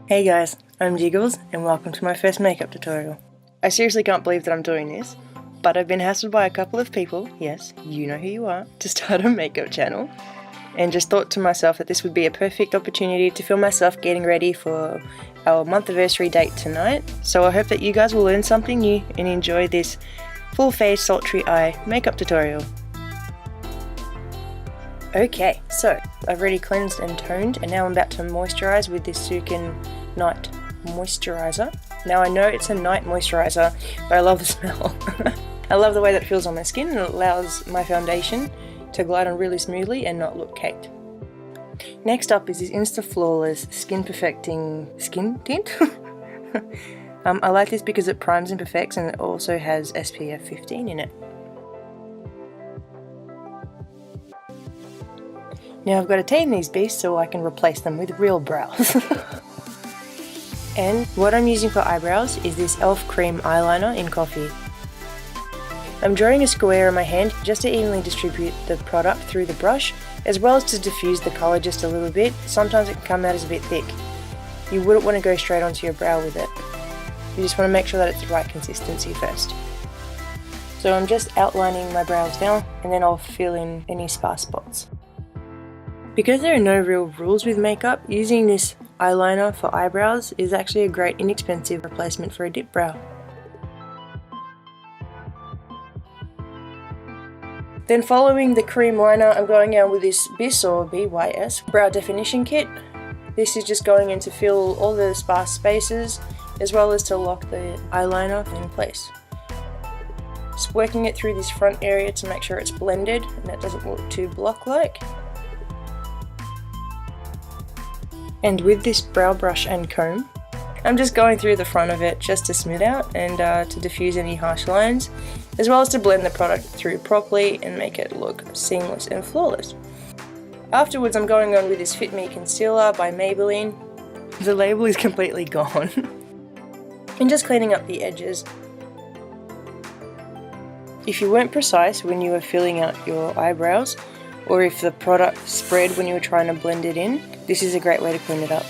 Hey guys, I'm Jigglez and welcome to my first makeup tutorial. I seriously can't believe that I'm doing this, but I've been hassled by a couple of people, yes, you know who you are, to start a makeup channel, and just thought to myself that this would be a perfect opportunity to film myself getting ready for our Monthaversary date tonight. So I hope that you guys will learn something new and enjoy this full face sultry eye makeup tutorial. Okay, so I've already cleansed and toned, and now I'm about to moisturise with this Sukin Night Moisturiser. Now I know it's a night moisturiser, but I love the smell. I love the way that it feels on my skin, and it allows my foundation to glide on really smoothly and not look caked. Next up is this Insta Flawless Skin Perfecting Skin Tint. I like this because it primes and perfects, and it also has SPF 15 in it. Now I've got to tame these beasts so I can replace them with real brows. And what I'm using for eyebrows is this e.l.f. cream eyeliner in coffee. I'm drawing a square in my hand just to evenly distribute the product through the brush, as well as to diffuse the colour just a little bit. Sometimes it can come out as a bit thick. You wouldn't want to go straight onto your brow with it. You just want to make sure that it's the right consistency first. So I'm just outlining my brows now, and then I'll fill in any sparse spots. Because there are no real rules with makeup, using this eyeliner for eyebrows is actually a great inexpensive replacement for a dip brow. Then following the cream liner, I'm going out with this BYS or BYS brow definition kit. This is just going in to fill all the sparse spaces as well as to lock the eyeliner in place. Just working it through this front area to make sure it's blended and that doesn't look too block-like. And with this brow brush and comb, I'm just going through the front of it just to smooth out and to diffuse any harsh lines, as well as to blend the product through properly and make it look seamless and flawless. Afterwards, I'm going on with this Fit Me Concealer by Maybelline. The label is completely gone. And just cleaning up the edges. If you weren't precise when you were filling out your eyebrows, or if the product spread when you were trying to blend it in, this is a great way to clean it up.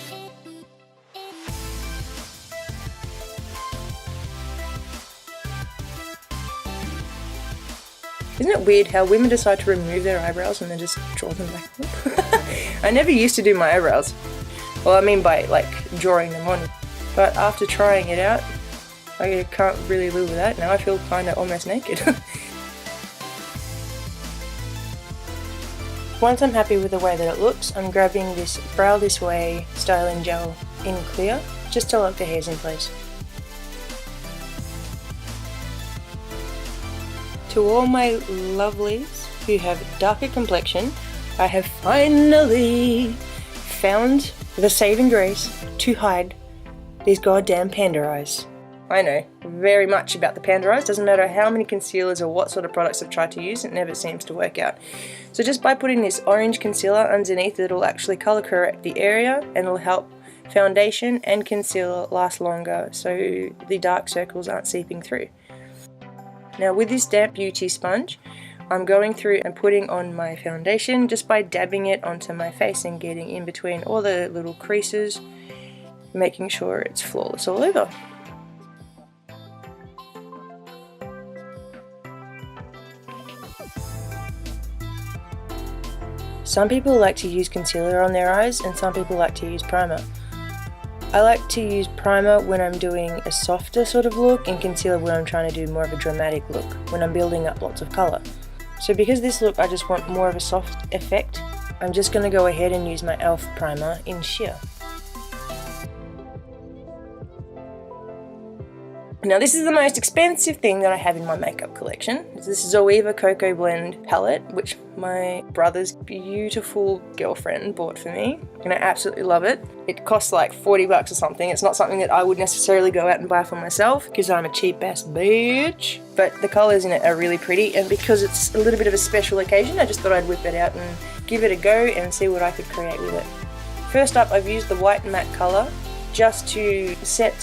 Isn't it weird how women decide to remove their eyebrows and then just draw them back on? I never used to do my eyebrows. Well, I mean by like drawing them on. But after trying it out, I can't really live with that. Now I feel kinda almost naked. Once I'm happy with the way that it looks, I'm grabbing this Brow This Way styling gel in clear, just to lock the hairs in place. To all my lovelies who have darker complexion, I have finally found the saving grace to hide these goddamn panda eyes. I know very much about the panda eyes. Doesn't matter how many concealers or what sort of products I've tried to use, it never seems to work out. So just by putting this orange concealer underneath, it'll actually color correct the area and it'll help foundation and concealer last longer so the dark circles aren't seeping through. Now with this damp beauty sponge, I'm going through and putting on my foundation just by dabbing it onto my face and getting in between all the little creases, making sure it's flawless all over. Some people like to use concealer on their eyes and some people like to use primer. I like to use primer when I'm doing a softer sort of look and concealer when I'm trying to do more of a dramatic look, when I'm building up lots of colour. So because this look I just want more of a soft effect, I'm just going to go ahead and use my e.l.f. primer in sheer. Now this is the most expensive thing that I have in my makeup collection. This Zoeva Cocoa Blend palette, which my brother's beautiful girlfriend bought for me, and I absolutely love it. It costs like 40 bucks or something. It's not something that I would necessarily go out and buy for myself because I'm a cheap ass bitch, but the colours in it are really pretty, and because it's a little bit of a special occasion, I just thought I'd whip it out and give it a go and see what I could create with it. First up, I've used the white matte colour just to set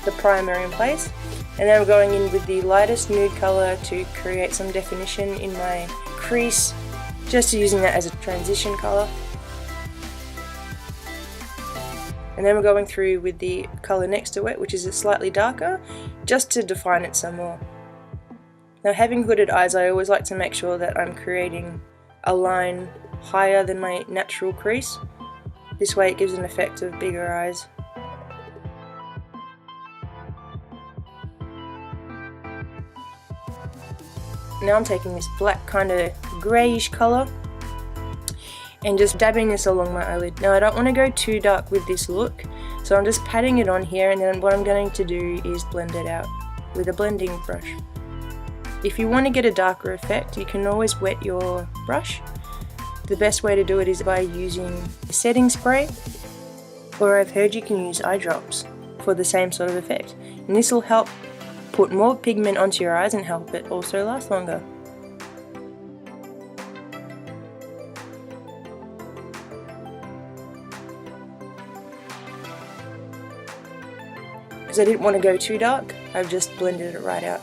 the primer in place, and then I'm going in with the lightest nude colour to create some definition in my crease, just using that as a transition colour. And then we're going through with the colour next to it, which is slightly darker, just to define it some more. Now, having hooded eyes, I always like to make sure that I'm creating a line higher than my natural crease. This way it gives an effect of bigger eyes. Now I'm taking this black kind of greyish colour and just dabbing this along my eyelid. Now I don't want to go too dark with this look, so I'm just patting it on here, and then what I'm going to do is blend it out with a blending brush. If you want to get a darker effect, you can always wet your brush. The best way to do it is by using a setting spray, or I've heard you can use eye drops for the same sort of effect. And this will help put more pigment onto your eyes and help it also last longer. Because I didn't want to go too dark, I've just blended it right out.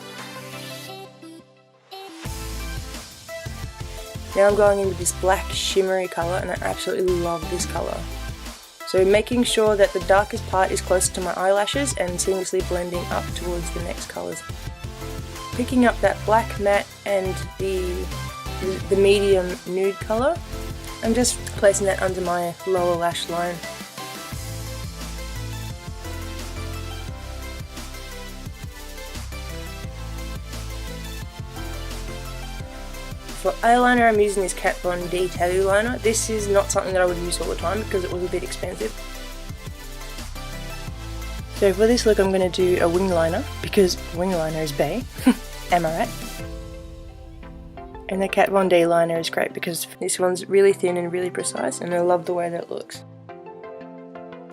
Now I'm going in with this black shimmery colour, and I absolutely love this colour. So making sure that the darkest part is close to my eyelashes and seamlessly blending up towards the next colours. Picking up that black matte and the medium nude colour, I'm just placing that under my lower lash line. For eyeliner, I'm using this Kat Von D Tattoo Liner. This is not something that I would use all the time because it was a bit expensive. So for this look I'm going to do a wing liner because wing liner is bae. Am I right? And the Kat Von D liner is great because this one's really thin and really precise, and I love the way that it looks.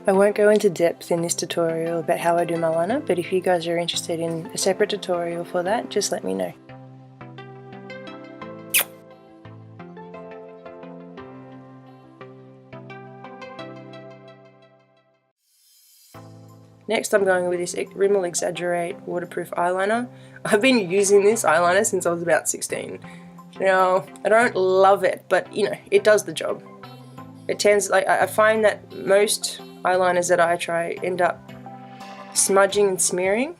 I won't go into depth in this tutorial about how I do my liner, but if you guys are interested in a separate tutorial for that, just let me know. Next I'm going with this Rimmel Exaggerate waterproof eyeliner. I've been using this eyeliner since I was about 16. Now, I don't love it, but you know, it does the job. It tends, like, I find that most eyeliners that I try end up smudging and smearing,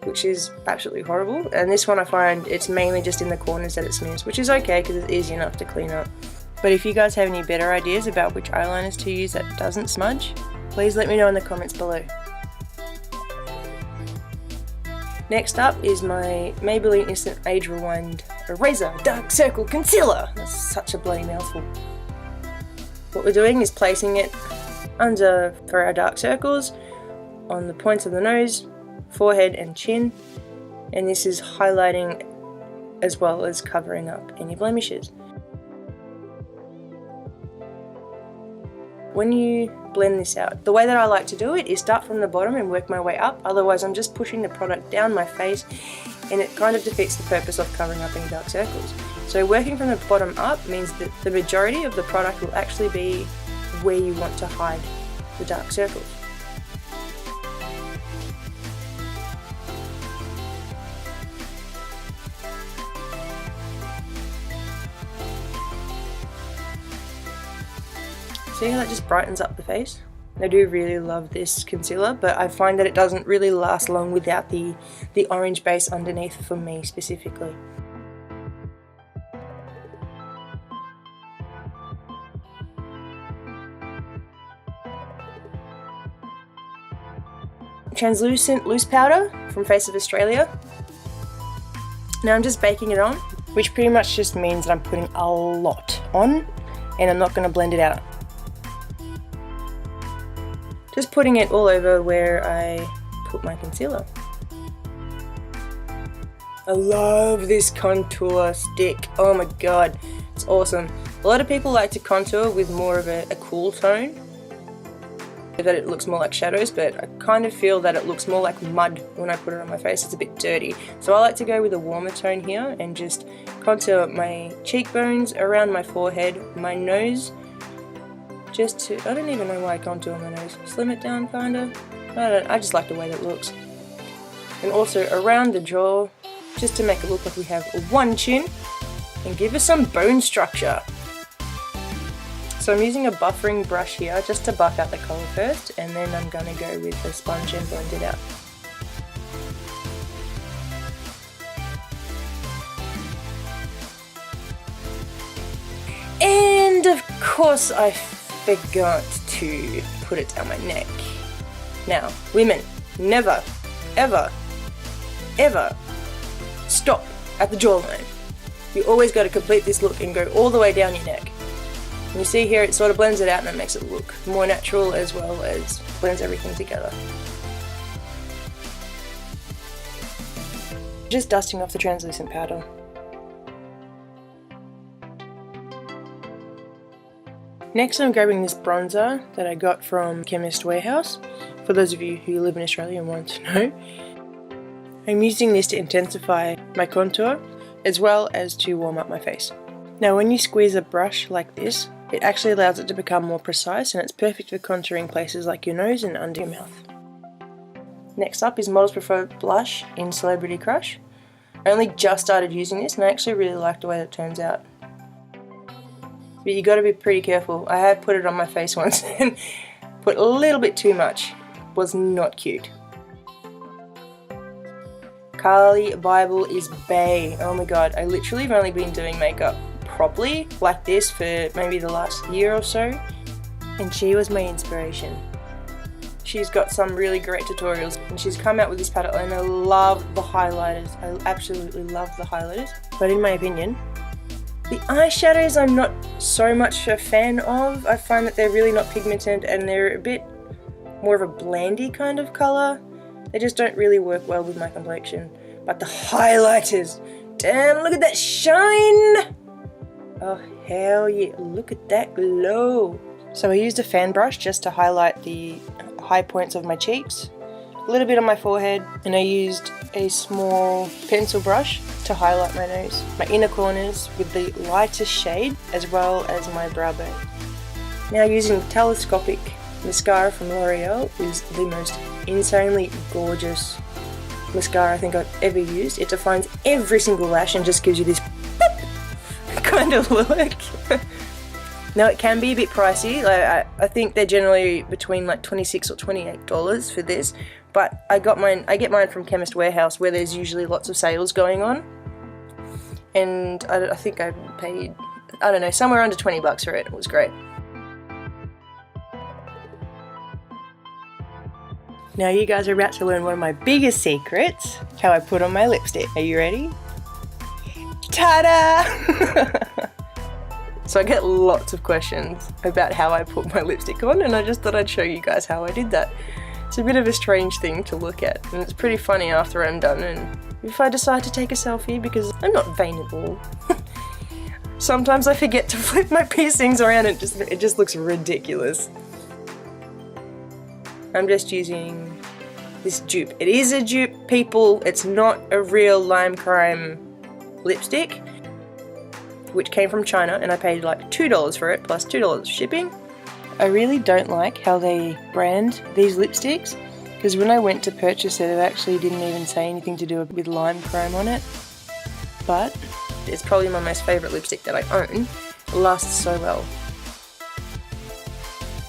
which is absolutely horrible. And this one I find it's mainly just in the corners that it smears, which is okay because it's easy enough to clean up. But if you guys have any better ideas about which eyeliners to use that doesn't smudge, please let me know in the comments below. Next up is my Maybelline Instant Age Rewind Eraser Dark Circle Concealer. That's such a bloody mouthful. What we're doing is placing it under for our dark circles on the points of the nose, forehead and chin, and this is highlighting as well as covering up any blemishes. When you blend this out, the way that I like to do it is start from the bottom and work my way up, otherwise I'm just pushing the product down my face and it kind of defeats the purpose of covering up any dark circles. So working from the bottom up means that the majority of the product will actually be where you want to hide the dark circles. See how that just brightens up the face? I do really love this concealer, but I find that it doesn't really last long without the orange base underneath for me specifically. Translucent loose powder from Face of Australia. Now I'm just baking it on, which pretty much just means that I'm putting a lot on and I'm not going to blend it out. Just putting it all over where I put my concealer. I love this contour stick. Oh my god, it's awesome. A lot of people like to contour with more of a cool tone, that it looks more like shadows, but I kind of feel that it looks more like mud when I put it on my face. It's a bit dirty. So I like to go with a warmer tone here and just contour my cheekbones, around my forehead, my nose, just to, I don't even know why I contour my nose. Slim it down kinda. I just like the way that looks. And also around the jaw, just to make it look like we have one chin and give us some bone structure. So I'm using a buffering brush here just to buff out the colour first, and then I'm going to go with the sponge and blend it out. And of course I forgot to put it down my neck. Now, women, never, ever, ever stop at the jawline. You always got to complete this look and go all the way down your neck. And you see here it sort of blends it out and it makes it look more natural as well as blends everything together. Just dusting off the translucent powder. Next I'm grabbing this bronzer that I got from Chemist Warehouse, for those of you who live in Australia and want to know. I'm using this to intensify my contour as well as to warm up my face. Now when you squeeze a brush like this, it actually allows it to become more precise, and it's perfect for contouring places like your nose and under your mouth. Next up is Models Prefer Blush in Celebrity Crush. I only just started using this and I actually really like the way it turns out. But you got to be pretty careful. I have put it on my face once and put a little bit too much. Was not cute. Carly Bible is bae. Oh my god, I literally have only been doing makeup properly like this for maybe the last year or so, and she was my inspiration. She's got some really great tutorials and she's come out with this palette, and I love the highlighters. I absolutely love the highlighters. But in my opinion, the eyeshadows I'm not so much a fan of. I find that they're really not pigmented and they're a bit more of a blandy kind of colour. They just don't really work well with my complexion. But the highlighters, damn, look at that shine! Oh hell yeah, look at that glow. So I used a fan brush just to highlight the high points of my cheeks, a little bit on my forehead, and I used a small pencil brush to highlight my nose, my inner corners with the lightest shade, as well as my brow bone. Now using Telescopic mascara from Loreal is the most insanely gorgeous mascara I think I've ever used. It defines every single lash and just gives you this kind of look. Now it can be a bit pricey. Like, I think they're generally between like $26 or $28 for this, but I get mine from Chemist Warehouse, where there's usually lots of sales going on, and I think I paid, I don't know, somewhere under 20 bucks for it. It was great. Now you guys are about to learn one of my biggest secrets, how I put on my lipstick. Are you ready? Ta-da! So I get lots of questions about how I put my lipstick on, and I just thought I'd show you guys how I did that. It's a bit of a strange thing to look at, and it's pretty funny after I'm done, and if I decide to take a selfie, because I'm not vain at all. Sometimes I forget to flip my piercings around and it just looks ridiculous. I'm just using this dupe. It is a dupe, people. It's not a real Lime Crime lipstick, which came from China, and I paid like $2 for it, plus $2 shipping. I really don't like how they brand these lipsticks, because when I went to purchase it, it actually didn't even say anything to do with Lime Crime on it. But it's probably my most favourite lipstick that I own. It lasts so well.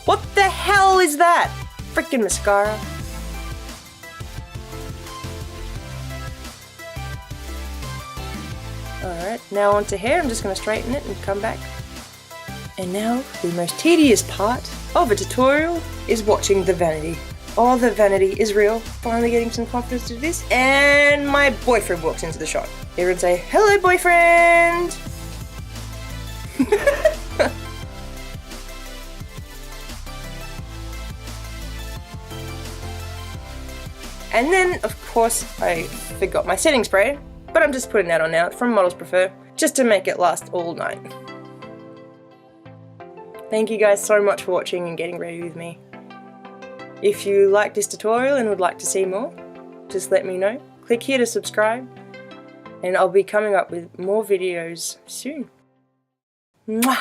What the hell is that? Freaking mascara. Alright, now onto hair. I'm just going to straighten it and come back. And now, the most tedious part of a tutorial is watching the vanity. Oh, the vanity is real. Finally getting some confidence to do this. And my boyfriend walks into the shot. Everyone say, hello boyfriend! And then, of course, I forgot my setting spray, but I'm just putting that on now from Models Prefer, just to make it last all night. Thank you guys so much for watching and getting ready with me. If you liked this tutorial and would like to see more, just let me know. Click here to subscribe, and I'll be coming up with more videos soon. Mwah!